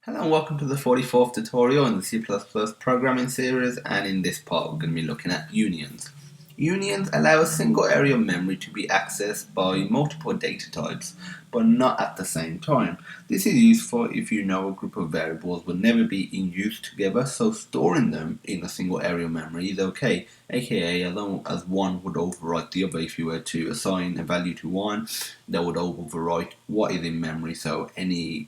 Hello and welcome to the 44th tutorial in the C++ programming series, and in this part we're going to be looking at unions. Unions allow a single area of memory to be accessed by multiple data types, but not at the same time. This is useful if you know a group of variables will never be in use together, so storing them in a single area of memory is okay, aka as long as one would overwrite the other. If you were to assign a value to one, that would overwrite what is in memory, so the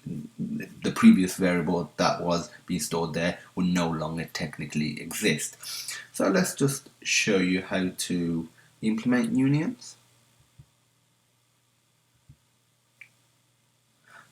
previous variable that was being stored there would no longer technically exist. So let's just show you how to implement unions.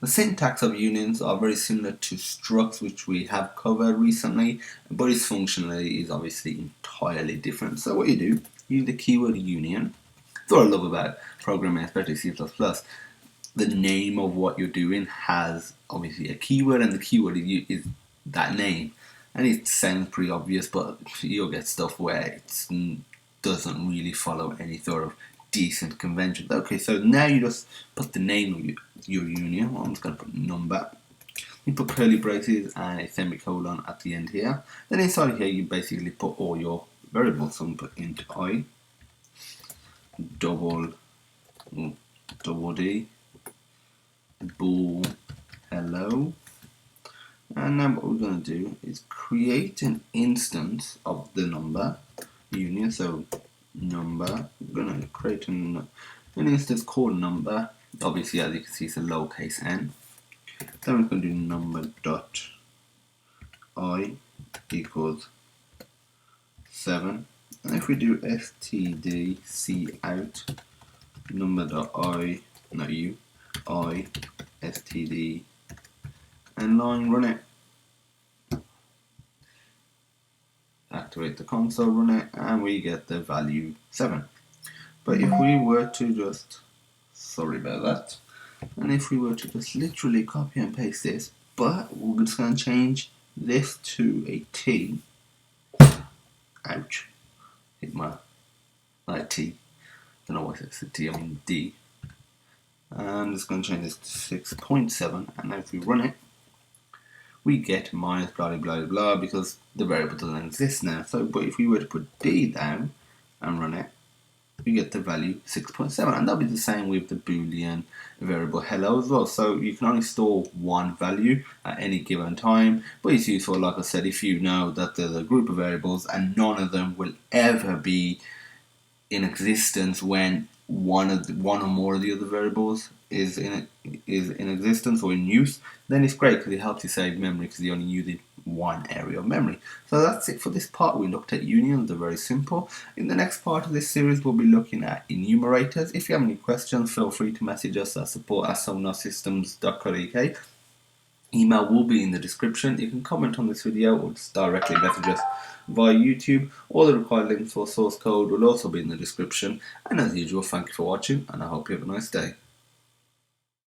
The syntax of unions are very similar to structs, which we have covered recently, but its functionality is obviously entirely different. So what you do, use the keyword union. That's what I love about programming, especially C++. The name of what you're doing has obviously a keyword, and the keyword is that name. And it sounds pretty obvious, but you'll get stuff where it doesn't really follow any sort of decent convention. Okay, so now you just put the name of your union. Well, I'm just going to put number. You put curly braces and a semicolon at the end here. Then inside here you basically put all your variables. So I'm going to put int I, double D, bool, hello. And now what we're going to do is create an instance of the number union. So number, we're going to create an instance called number. Obviously, as you can see, it's a lowercase n. Then we're going to do number dot I equals 7. And if we do std cout number dot I, not you, I std and line, run it. Activate the console, run it, and we get the value 7. But if we were to just, sorry about that, and if we were to just literally copy and paste this, but we're just going to change this to a T, ouch, hit my T, don't know why it's a T, I mean D. I'm just going to change this to 6.7, and now if we run it, we get minus blah blah blah because the variable doesn't exist now. So, but if we were to put D down and run it, we get the value 6.7, and that'll be the same with the Boolean variable hello as well. So you can only store one value at any given time, but it's useful, like I said, if you know that there's a group of variables and none of them will ever be in existence when one or more of the other variables is in existence or in use, then it's great because it helps you save memory because you're only using one area of memory. So that's it for this part. We looked at unions, they're very simple. In the next part of this series we'll be looking at enumerators. If you have any questions, feel free to message us at support@sonarsystems.co.uk. Email will be in the description. You can comment on this video or just directly message us via YouTube. All the required links for source code will also be in the description. And as usual, thank you for watching, and I hope you have a nice day.